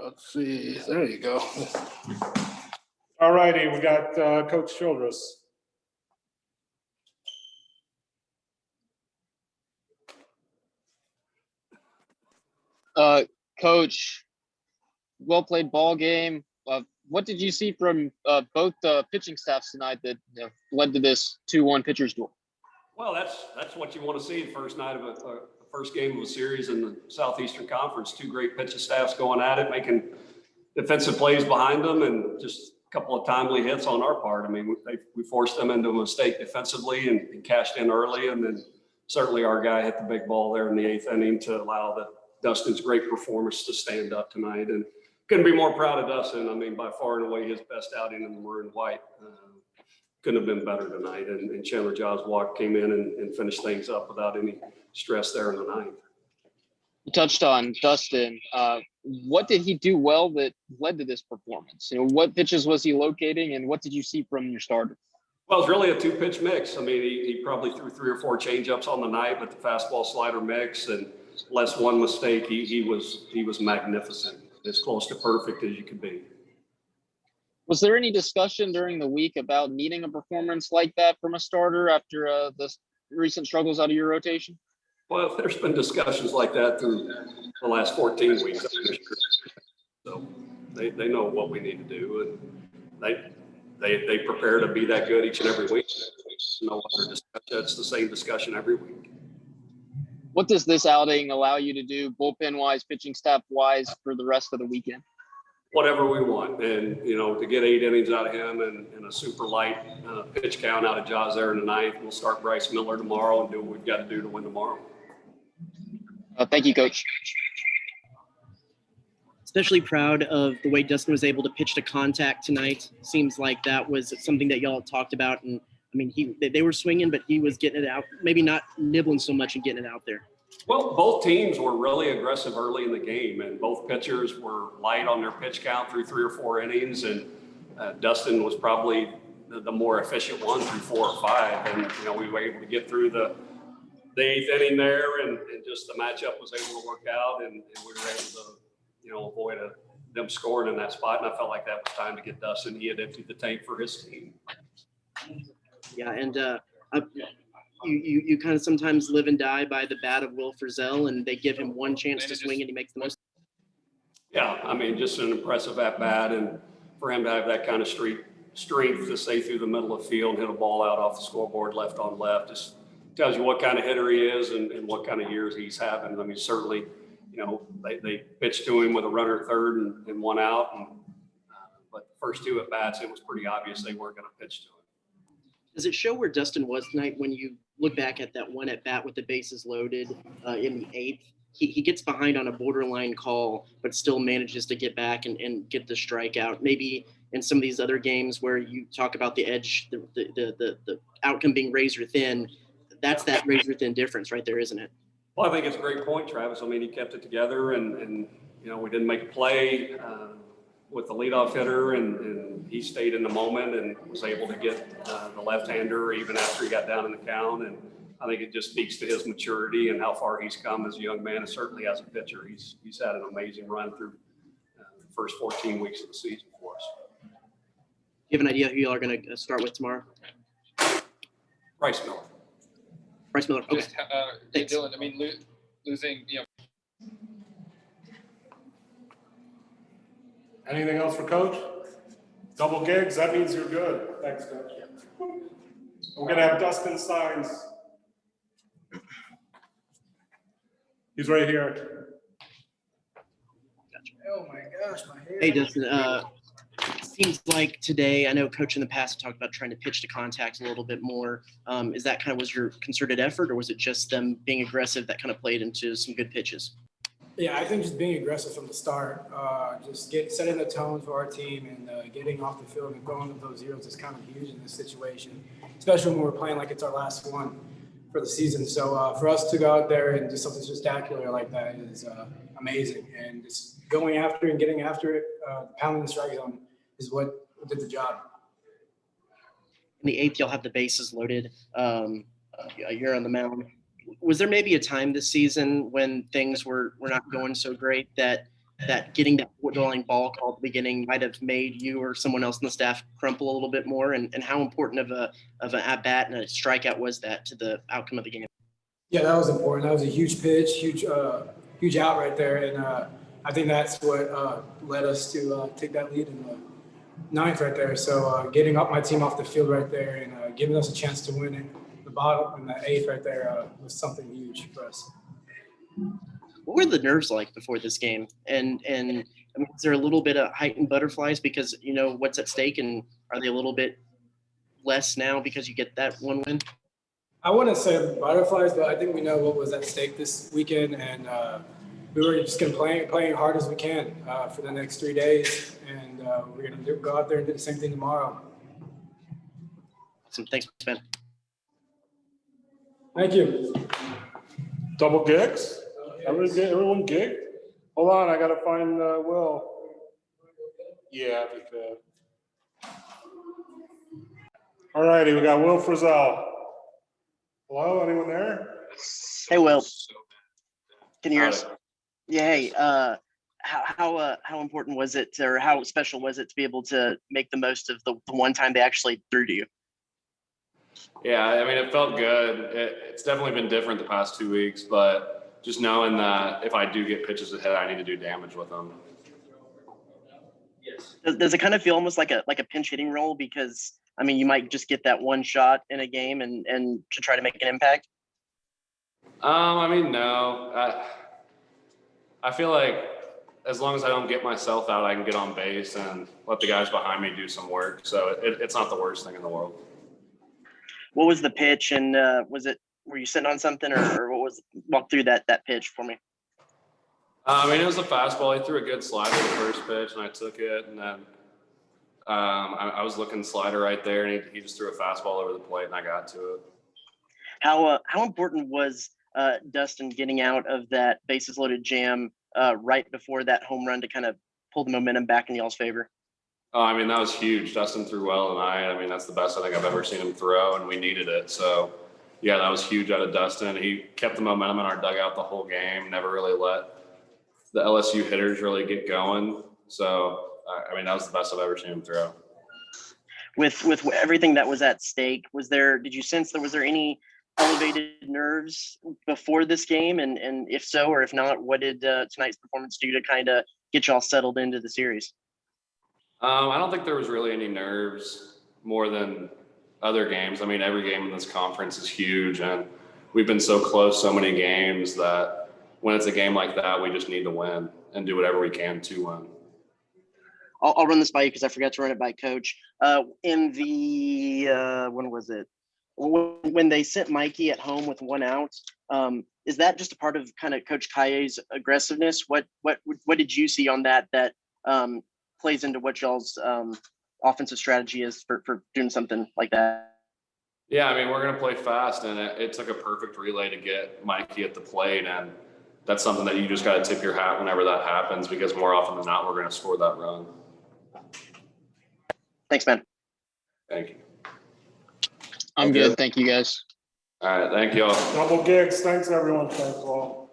Let's see. There you go. All righty, we got Coach Childress. Coach, well played ball game. What did you see from both pitching staffs tonight that led to this 2-1 pitchers duel? Well, that's what you want to see the first night of a first game of a series in the Southeastern Conference. Two great pitching staffs going at it, making defensive plays behind them, and just a couple of timely hits on our part. I mean, we forced them into a mistake defensively and cashed in early, and then certainly our guy hit the big ball there in the 8th inning to allow Dustin's great performance to stand up tonight. And couldn't be more proud of Dustin. I mean, by far and away his best outing in the maroon and white. Couldn't have been better tonight. And Chandler Joswalk came in and finished things up without any stress there in the 9th. You touched on Dustin. What did he do well that led to this performance? What pitches was he locating, and what did you see from your starter? Well, it's really a 2-pitch mix. I mean, he probably threw 3 or 4 changeups on the night, but the fastball slider mix and less one mistake. He was magnificent, as close to perfect as you could be. Was there any discussion during the week about needing a performance like that from a starter after the recent struggles out of your rotation? Well, there's been discussions like that through the last 14 weeks. So they know what we need to do, and they prepare to be that good each and every week. No other discussion. It's the same discussion every week. What does this outing allow you to do bullpen-wise, pitching staff-wise for the rest of the weekend? Whatever we want. And, to get 8 innings out of him and a super light pitch count out of Jaws there in the 9th, we'll start Bryce Miller tomorrow and do what we've got to do to win tomorrow. Thank you, Coach. Especially proud of the way Dustin was able to pitch to contact tonight. Seems like that was something that y'all talked about. And I mean, they were swinging, but he was getting it out, maybe not nibbling so much and getting it out there. Well, both teams were really aggressive early in the game, and both pitchers were light on their pitch count through 3 or 4 innings. And Dustin was probably the more efficient one through 4 or 5. And, we were able to get through the 8th inning there, and just the matchup was able to work out, and we were able to, avoid them scoring in that spot. And I felt like that was time to get Dustin. He had emptied the tank for his team. Yeah, and you kind of sometimes live and die by the bat of Will Frizzell, and they give him one chance to swing, and he makes the most. Yeah, I mean, just an impressive at-bat, and for him to have that kind of strength to stay through the middle of the field and hit a ball out off the scoreboard left on left just tells you what kind of hitter he is and what kind of years he's having. I mean, certainly, they pitched to him with a runner at third and 1 out, but the first 2 at-bats, it was pretty obvious they weren't going to pitch to him. Does it show where Dustin was tonight when you look back at that one at bat with the bases loaded in the 8th? He gets behind on a borderline call, but still manages to get back and get the strikeout. Maybe in some of these other games where you talk about the edge, the outcome being razor thin, that's that razor thin difference right there, isn't it? Well, I think it's a great point, Travis. I mean, he kept it together, and we didn't make a play with the leadoff hitter, and he stayed in the moment and was able to get the left-hander even after he got down in the count. And I think it just speaks to his maturity and how far he's come as a young man, and certainly as a pitcher. He's had an amazing run through the first 14 weeks of the season for us. Do you have an idea who you are going to start with tomorrow? Bryce Miller. Bryce Miller. Okay. Just, Dylan, I mean, losing, Anything else for Coach? Double gigs, that means you're good. Thanks, Coach. We're going to have Dustin Saenz. He's right here. Oh my gosh, my hair. Hey, Dustin. Seems like today, I know Coach in the past talked about trying to pitch to contact a little bit more. Is that kind of was your concerted effort, or was it just them being aggressive that kind of played into some good pitches? Yeah, I think just being aggressive from the start, setting the tone for our team and getting off the field and going with those zeros is kind of huge in this situation, especially when we're playing like it's our last one for the season. So for us to go out there and do something spectacular like that is amazing. And just going after and getting after it, pounding the strike zone is what did the job. In the 8th, you'll have the bases loaded. You're on the mound. Was there maybe a time this season when things were not going so great that that getting that borderline ball call at the beginning might have made you or someone else in the staff crumple a little bit more, and how important of an at bat and a strikeout was that to the outcome of the game? Yeah, that was important. That was a huge pitch, huge out right there, and I think that's what led us to take that lead in the ninth right there. So getting up my team off the field right there and giving us a chance to win it, the bottom and the eighth right there was something huge for us. What were the nerves like before this game? And I mean, is there a little bit of heightened butterflies because you know what's at stake, and are they a little bit less now because you get that one win? I wouldn't say butterflies, but I think we know what was at stake this weekend, and we were just going to play hard as we can for the next 3 days, and we're going to go out there and do the same thing tomorrow. Awesome. Thanks, Ben. Thank you. Double gigs? Everyone gigged? Hold on, I gotta find Will. Yeah, if you could. All righty, we got Will Frizzell. Hello, anyone there? Hey, Will. Can you hear us? Yeah. Hey, how important was it, or how special was it to be able to make the most of the one time they actually threw to you? Yeah, I mean, it felt good. It's definitely been different the past 2 weeks, but just knowing that if I do get pitches ahead, I need to do damage with them. Does it kind of feel almost like a pinch hitting role, because I mean you might just get that one shot in a game and to try to make an impact? I mean, no. I feel like as long as I don't get myself out, I can get on base and let the guys behind me do some work. So it's not the worst thing in the world. What was the pitch, and were you sitting on something, or what was? Walk through that pitch for me. I mean, it was a fastball. He threw a good slider the first pitch, and I took it. And then I was looking slider right there, and he just threw a fastball over the plate, and I got to it. How important was Dustin getting out of that bases loaded jam right before that home run to kind of pull the momentum back in y'all's favor? Oh, I mean, that was huge. Dustin threw well tonight. I mean, that's the best I think I've ever seen him throw, and we needed it. So, yeah, that was huge out of Dustin. He kept the momentum in our dugout the whole game, never really let the LSU hitters really get going. So, I mean, that was the best I've ever seen him throw. With everything that was at stake, did you sense was there any elevated nerves before this game? And if so, or if not, what did tonight's performance do to kind of get y'all settled into the series? I don't think there was really any nerves more than other games. I mean, every game in this conference is huge, and we've been so close so many games that when it's a game like that, we just need to win and do whatever we can to win. I'll run this by you because I forgot to run it by Coach. In the when was it? When they sent Mikey at home with one out, is that just a part of kind of Coach Kaye's aggressiveness? What did you see on that plays into what y'all's offensive strategy is for doing something like that? Yeah, I mean, we're going to play fast, and it took a perfect relay to get Mikey at the plate, and that's something that you just got to tip your hat whenever that happens, because more often than not, we're going to score that run. Thanks, man. Thank you. I'm good. Thank you, guys. All right, thank you all. Double gigs. Thanks, everyone. Thanks all.